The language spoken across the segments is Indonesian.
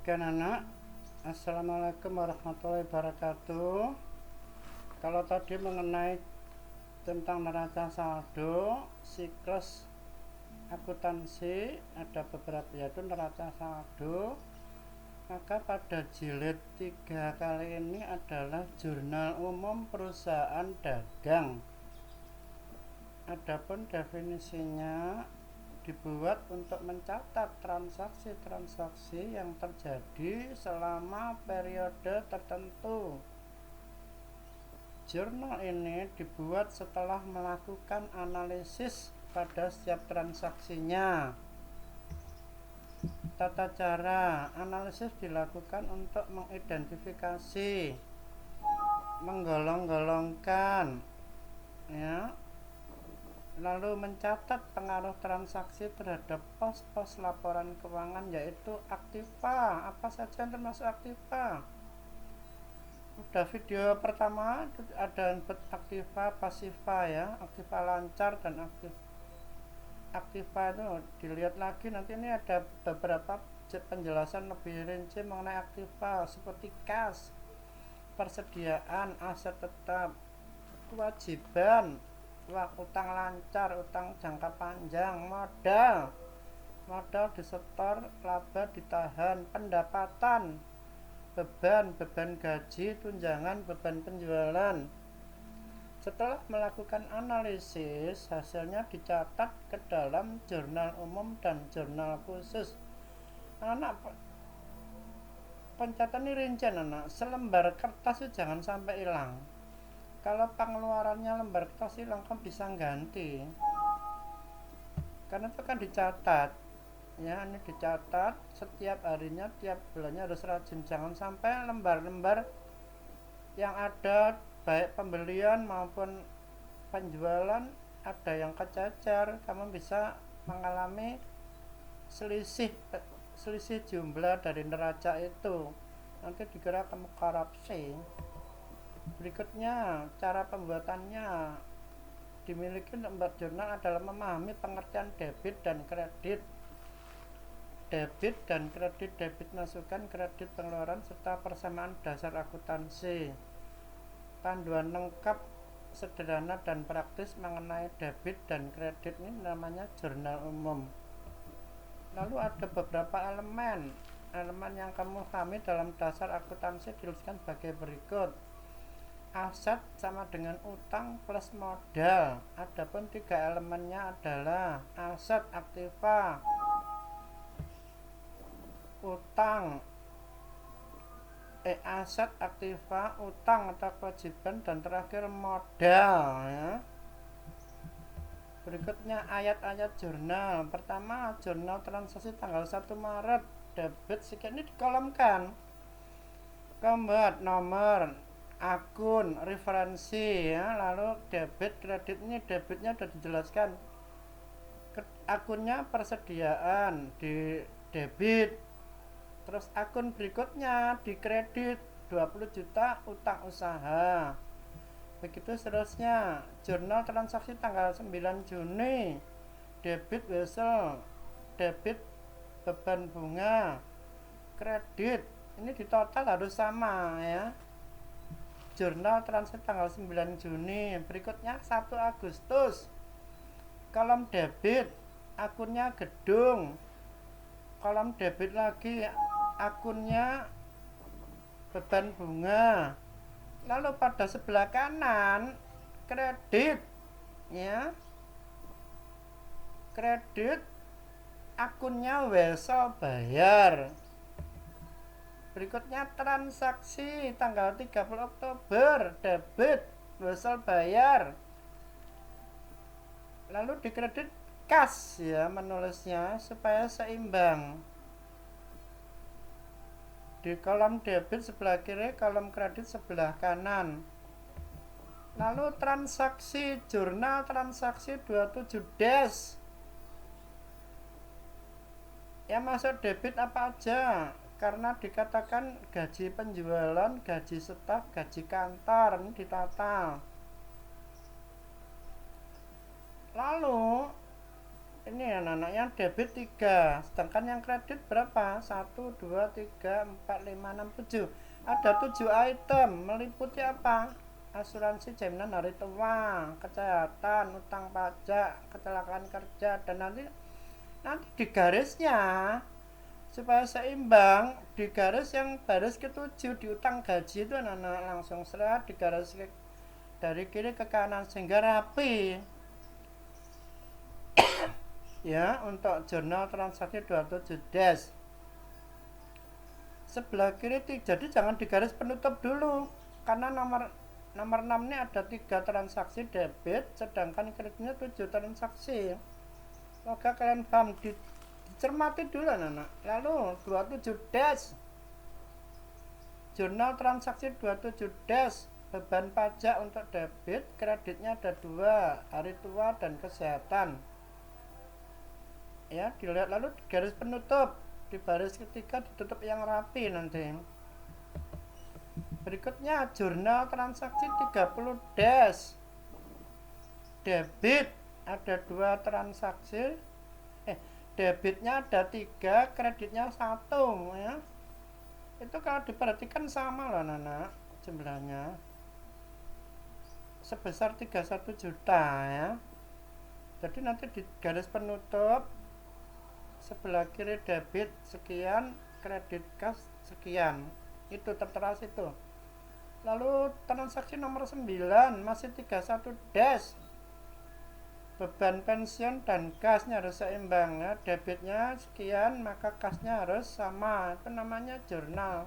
Oke anak, assalamualaikum warahmatullahi wabarakatuh. Kalau tadi mengenai tentang neraca saldo siklus akuntansi, ada beberapa yaitu neraca saldo. Maka pada jilid 3 kali ini adalah jurnal umum perusahaan dagang. Adapun definisinya dibuat untuk mencatat transaksi-transaksi yang terjadi selama periode tertentu. Jurnal ini dibuat setelah melakukan analisis pada setiap transaksinya. Tata cara analisis dilakukan untuk mengidentifikasi, menggolong-golongkan, ya, lalu mencatat pengaruh transaksi terhadap pos-pos laporan keuangan, yaitu aktiva. Apa saja yang termasuk aktiva? Udah video pertama ada aktiva, pasiva, ya, aktiva lancar dan aktiva itu dilihat lagi. Nanti ini ada beberapa penjelasan lebih rinci mengenai aktiva, seperti kas, persediaan, aset tetap, kewajiban, utang lancar, utang jangka panjang, modal disetor, laba ditahan, pendapatan, beban gaji, tunjangan, beban penjualan. Setelah melakukan analisis, hasilnya dicatat ke dalam jurnal umum dan jurnal khusus. Anak, pencatatan ini rincian anak, selembar kertas itu jangan sampai hilang. Kalau pengeluarannya lembar kertas hilang, kan bisa ganti. Karena itu kan dicatat, ya, ini dicatat setiap harinya, tiap bulannya harus rajin. Jangan sampai lembar-lembar yang ada baik pembelian maupun penjualan ada yang kececer, kamu bisa mengalami selisih jumlah dari neraca itu. Nanti dikira kamu korupsi. Berikutnya, cara pembuatannya. Dimiliki lembar jurnal adalah memahami pengertian debit dan kredit. Debit masukan, kredit pengeluaran, serta persamaan dasar akuntansi. Panduan lengkap, sederhana dan praktis mengenai debit dan kredit ini namanya jurnal umum. Lalu ada beberapa elemen yang kamu pahami dalam dasar akuntansi dituliskan sebagai berikut. Aset sama dengan utang plus modal. Adapun 3 elemennya adalah aset, aktiva, aset, aktiva, utang atau kewajiban, dan terakhir modal, ya. Berikutnya ayat-ayat jurnal. Pertama, jurnal transaksi tanggal 1 Maret, debit sekian, ini dikolomkan. Keempat, nomor akun, referensi, ya. Lalu debit, kredit, ini debitnya sudah dijelaskan. Akunnya persediaan di debit. Terus akun berikutnya di kredit, 20 juta utang usaha. Begitu seterusnya. Jurnal transaksi tanggal 9 Juni, debit wesel, debit beban bunga, kredit. Ini di total harus sama, ya. Jurnal transaksi tanggal 9 Juni. Berikutnya 1 Agustus. Kolom debit, akunnya gedung. Kolom debit lagi, akunnya beban bunga. Lalu pada sebelah kanan kredit, ya. Kredit akunnya wesel bayar. Berikutnya transaksi tanggal 30 Oktober, debit wesel bayar. Lalu di kredit kas, ya, menulisnya supaya seimbang. Di kolom debit sebelah kiri, kolom kredit sebelah kanan. Lalu transaksi, jurnal transaksi 27 yang masuk debit apa aja, karena dikatakan gaji penjualan, gaji staf, gaji kantor, ini ditata. Lalu ini anak-anak anak-anak, yang debit 3, sedangkan yang kredit berapa? 1, 2, 3, 4, 5, 6, 7. Ada 7 item, meliputi apa? Asuransi jaminan hari tua, kesehatan, utang pajak, kecelakaan kerja, dan nanti di garisnya supaya seimbang, di garis yang baris ke-7 di utang gaji itu anak-anak langsung serat di garis dari kiri ke kanan sehingga rapi. Ya, untuk jurnal transaksi 27 dash sebelah kiri, jadi jangan di garis penutup dulu karena nomor 6 ini ada 3 transaksi debit, sedangkan kreditnya 7 transaksi. Semoga kalian paham, dicermati dulu anak-anak. Lalu 27 dash jurnal transaksi 27 dash beban pajak untuk debit, kreditnya ada 2, hari tua dan kesehatan. Ya, dilihat lalu di garis penutup, di baris ketiga ditutup yang rapi nanti. Berikutnya jurnal transaksi 30 dash debit, ada 2 transaksi, debitnya ada 3, kreditnya 1 ya. Itu kalau diperhatikan sama loh anak-anak, jumlahnya sebesar 31 juta ya. Jadi nanti di garis penutup sebelah kiri debit sekian, kredit kas sekian, itu tertera situ. Lalu transaksi nomor 9 masih 31 dash beban pensiun dan kasnya harus seimbang ya. Debitnya sekian maka kasnya harus sama, itu namanya jurnal.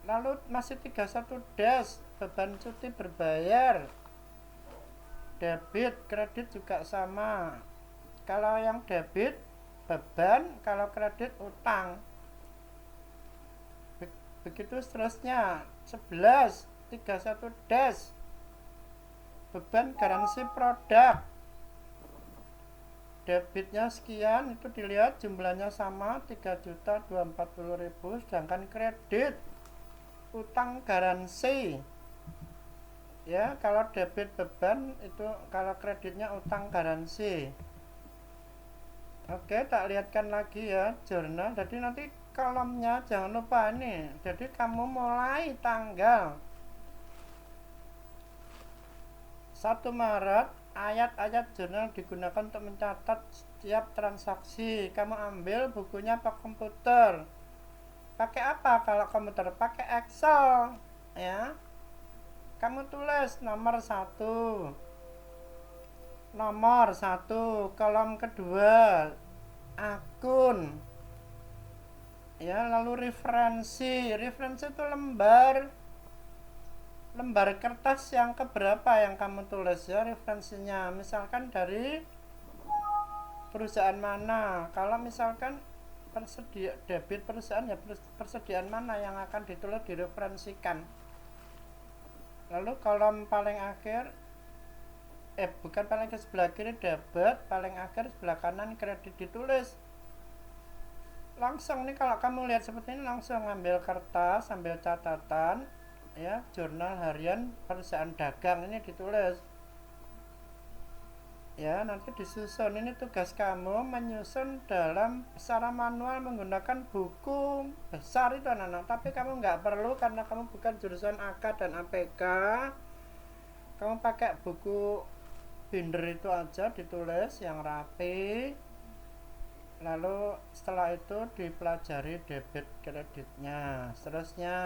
Lalu masih 31 dash beban cuti berbayar, debit kredit juga sama. Kalau yang debit beban, kalau kredit utang. Begitu seterusnya. 11 31 dash beban garansi produk, debitnya sekian, itu dilihat jumlahnya sama 3.240.000, sedangkan kredit utang garansi ya. Kalau debit beban itu, kalau kreditnya utang garansi. Oke, tak lihatkan lagi ya jurnal. Jadi nanti kolomnya jangan lupa ini. Jadi kamu mulai tanggal 1 Maret, ayat-ayat jurnal digunakan untuk mencatat setiap transaksi. Kamu ambil bukunya pakai komputer. Pakai apa kalau komputer? Pakai Excel ya. Kamu tulis nomor 1, kolom kedua akun ya, lalu referensi itu lembar kertas yang keberapa yang kamu tulis ya referensinya. Misalkan dari perusahaan mana, kalau misalkan debit perusahaan ya persediaan mana yang akan ditulis direferensikan. Lalu kolom paling akhir, bukan paling ke sebelah kiri debit, paling akhir sebelah kanan kredit ditulis. Langsung nih kalau kamu lihat seperti ini, langsung ambil kertas, ambil catatan ya, jurnal harian perusahaan dagang ini ditulis ya. Nanti disusun, ini tugas kamu menyusun dalam secara manual menggunakan buku besar itu anak-anak. Tapi kamu nggak perlu karena kamu bukan jurusan AK dan APK, kamu pakai buku binder itu aja, ditulis yang rapi. Lalu setelah itu dipelajari debit kreditnya seterusnya.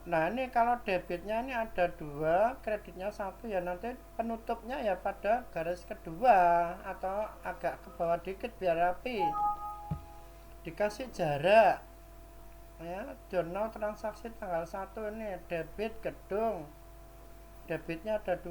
Nah ini kalau debitnya ini ada 2, kreditnya 1 ya, nanti penutupnya ya pada garis kedua atau agak ke bawah dikit biar rapi, dikasih jarak ya. Jurnal transaksi tanggal 1 ini debit gedung, debitnya ada 2,